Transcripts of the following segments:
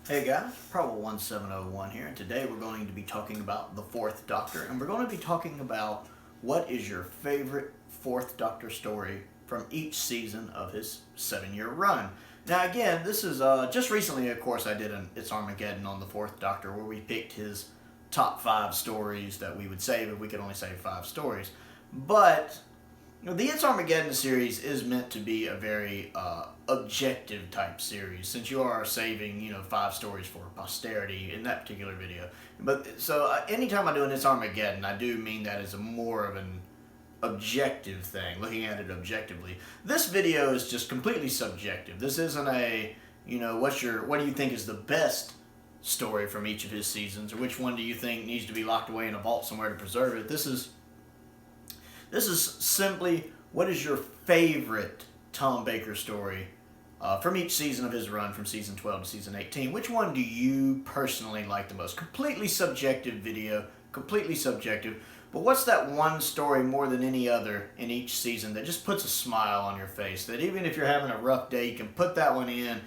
Hey guys, Probable1701 here, and today we're going to be talking about the Fourth Doctor, and we're going to be talking about what is your favorite Fourth Doctor story from each season of his 7-year run. Now again, this is just recently, of course, I did an It's Armageddon on the Fourth Doctor, where we picked his top 5 stories that we would save if we could only save 5 stories. But the It's Armageddon series is meant to be a very objective type series, since you are saving 5 stories for posterity in that particular video. But so anytime I do an It's Armageddon, I do mean that as a more of an objective thing, looking at it objectively. This video is just completely subjective. This isn't a what do you think is the best story from each of his seasons, or which one do you think needs to be locked away in a vault somewhere to preserve it. This is simply, what is your favorite Tom Baker story from each season of his run, from season 12 to season 18? Which one do you personally like the most? Completely subjective video, completely subjective. But what's that one story more than any other in each season that just puts a smile on your face? That even if you're having a rough day, you can put that one in,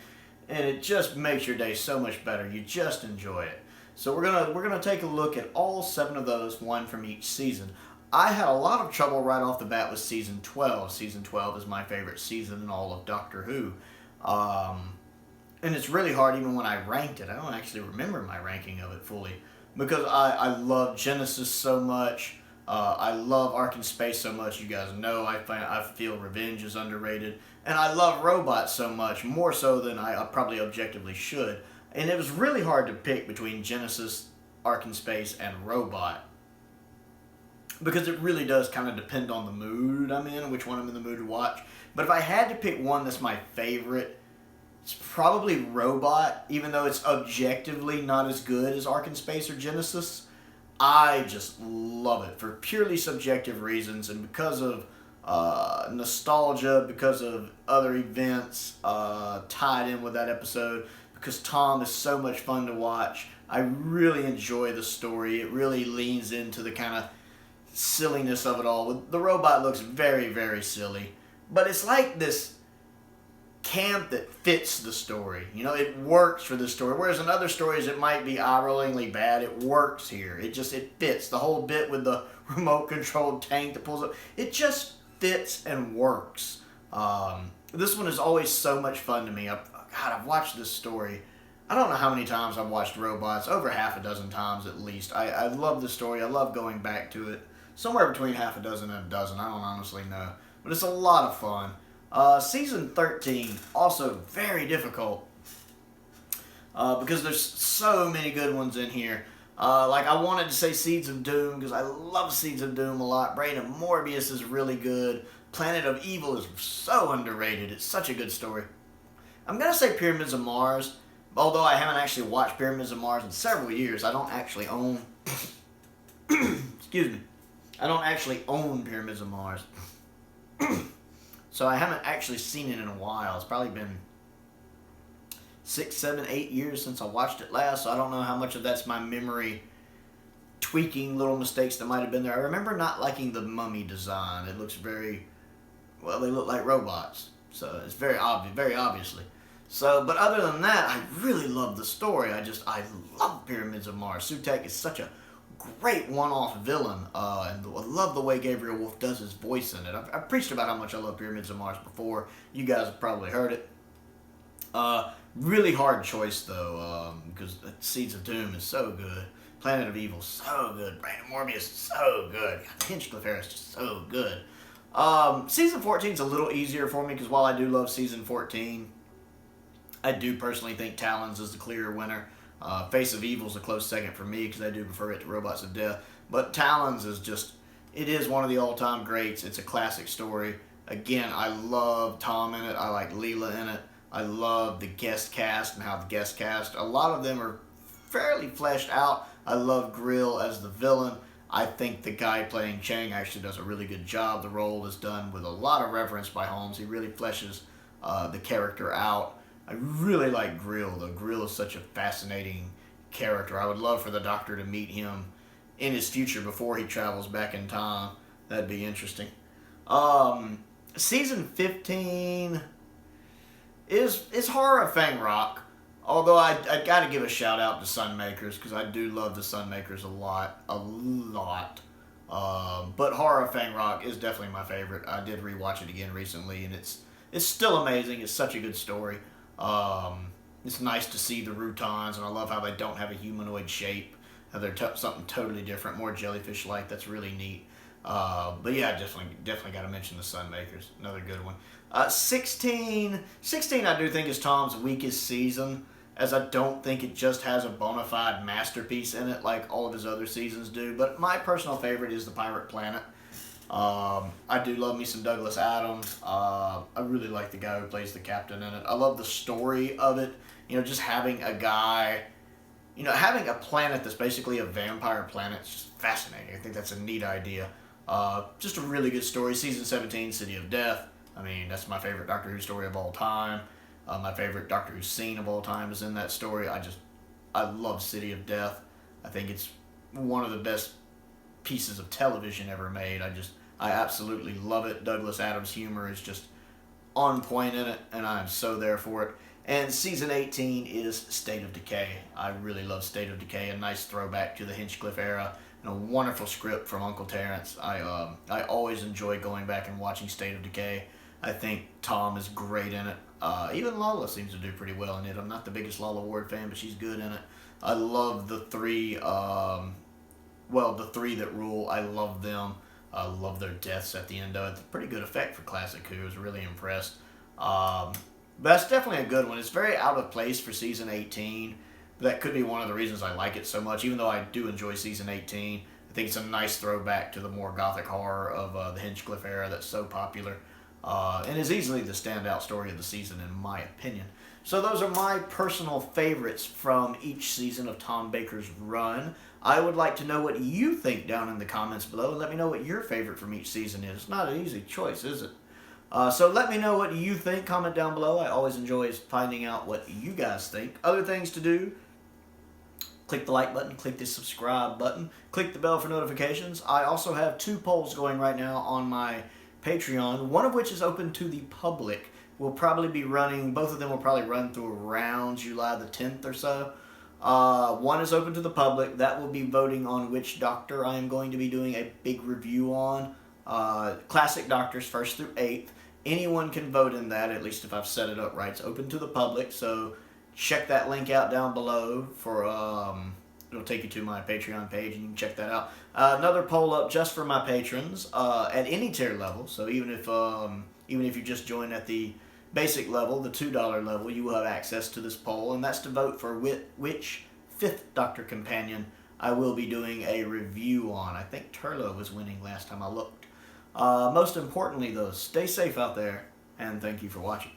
and it just makes your day so much better. You just enjoy it. So we're gonna take a look at all 7 of those, one from each season. I had a lot of trouble right off the bat with season 12. Season 12 is my favorite season in all of Doctor Who. And it's really hard even when I ranked it. I don't actually remember my ranking of it fully, because I love Genesis so much. I love Ark in Space so much. You guys know I feel Revenge is underrated. And I love Robots so much, more so than I probably objectively should. And it was really hard to pick between Genesis, Ark in Space, and Robot, because it really does kind of depend on the mood I'm in, which one I'm in the mood to watch. But if I had to pick one that's my favorite, it's probably Robot, even though it's objectively not as good as Ark in Space or Genesis. I just love it for purely subjective reasons, and because of nostalgia, because of other events tied in with that episode, because Tom is so much fun to watch. I really enjoy the story. It really leans into the kind of silliness of it all. The robot looks very, very silly, but it's like this camp that fits the story. It works for the story. Whereas in other stories it might be eye-rollingly bad, it works here. It fits. The whole bit with the remote-controlled tank that pulls up, it just fits and works. This one is always so much fun to me. I've watched this story, I don't know how many times I've watched Robots, over half a dozen times at least. I love the story. I love going back to it. Somewhere between half a dozen and a dozen. I don't honestly know. But it's a lot of fun. Season 13, also very difficult. Because there's so many good ones in here. I wanted to say Seeds of Doom, because I love Seeds of Doom a lot. Brain of Morbius is really good. Planet of Evil is so underrated. It's such a good story. I'm going to say Pyramids of Mars. Although I haven't actually watched Pyramids of Mars in several years. I don't actually own... Excuse me. I don't actually own Pyramids of Mars. So I haven't actually seen it in a while. It's probably been 6, 7, 8 years since I watched it last. So I don't know how much of that's my memory tweaking little mistakes that might have been there. I remember not liking the mummy design. It looks very... well, they look like robots. So it's very obvious, very obviously. So, but other than that, I really love the story. I love Pyramids of Mars. Sutekh is such a great one-off villain, and I love the way Gabriel Wolf does his voice in it. I've preached about how much I love Pyramids of Mars before. You guys have probably heard it. Really hard choice, though, because Seeds of Doom is so good. Planet of Evil, so good. Brain of Morbius, so good. Hinchcliffe Harris, just so good. Season 14 is a little easier for me, because while I do love Season 14, I do personally think Talons is the clear winner. Face of Evil is a close second for me, because I do prefer it to Robots of Death. But Talons is just, it is one of the all-time greats. It's a classic story. Again, I love Tom in it. I like Leela in it. I love the guest cast and how the guest cast, a lot of them are fairly fleshed out. I love Grill as the villain. I think the guy playing Chang actually does a really good job. The role is done with a lot of reverence by Holmes. He really fleshes the character out. I really like Grill, though. Grill is such a fascinating character. I would love for the Doctor to meet him in his future before he travels back in time. That'd be interesting. Season 15 is Horror of Fang Rock. Although I got to give a shout out to Sunmakers because I do love the Sunmakers a lot. But Horror of Fang Rock is definitely my favorite. I did rewatch it again recently, and it's still amazing. It's such a good story. It's nice to see the Rutons, and I love how they don't have a humanoid shape. How they're something totally different, more jellyfish-like. That's really neat. But yeah, definitely got to mention the Sunmakers. Another good one. 16, I do think is Tom's weakest season, as I don't think it just has a bona fide masterpiece in it like all of his other seasons do. But my personal favorite is the Pirate Planet. I do love me some Douglas Adams. I really like the guy who plays the captain in it. I love the story of it. Just having a guy, having a planet that's basically a vampire planet is just fascinating. I think that's a neat idea. Just a really good story. Season 17, City of Death. I mean, that's my favorite Doctor Who story of all time. My favorite Doctor Who scene of all time is in that story. I love City of Death. I think it's one of the best pieces of television ever made. I absolutely love it. Douglas Adams' humor is just on point in it, and I'm so there for it. And season 18 is State of Decay. I really love State of Decay, a nice throwback to the Hinchcliffe era, and a wonderful script from Uncle Terrence. I always enjoy going back and watching State of Decay. I think Tom is great in it. Even Lala seems to do pretty well in it. I'm not the biggest Lala Ward fan, but she's good in it. I love the three, the three that rule. I love them. I love their deaths at the end of it. It's a pretty good effect for Classic Who. I was really impressed. But that's definitely a good one. It's very out of place for season 18. That could be one of the reasons I like it so much, even though I do enjoy season 18. I think it's a nice throwback to the more gothic horror of the Hinchcliffe era that's so popular. And is easily the standout story of the season, in my opinion. So those are my personal favorites from each season of Tom Baker's run. I would like to know what you think down in the comments below, and let me know what your favorite from each season is. It's not an easy choice, is it? So let me know what you think. Comment down below. I always enjoy finding out what you guys think. Other things to do: click the like button, click the subscribe button, click the bell for notifications. I also have 2 polls going right now on my Patreon, one of which is open to the public. We'll probably be running, both of them will probably run through around July the 10th or so. One is open to the public. That will be voting on which Doctor I am going to be doing a big review on. Classic Doctors 1st through 8th. Anyone can vote in that, at least if I've set it up right. It's open to the public, so check that link out down below for it'll take you to my Patreon page, and you can check that out. Another poll up just for my patrons at any tier level. So even if you just join at the basic level, the $2 level, you will have access to this poll, and that's to vote for which 5th Doctor Companion I will be doing a review on. I think Turlo was winning last time I looked. Most importantly, though, stay safe out there, and thank you for watching.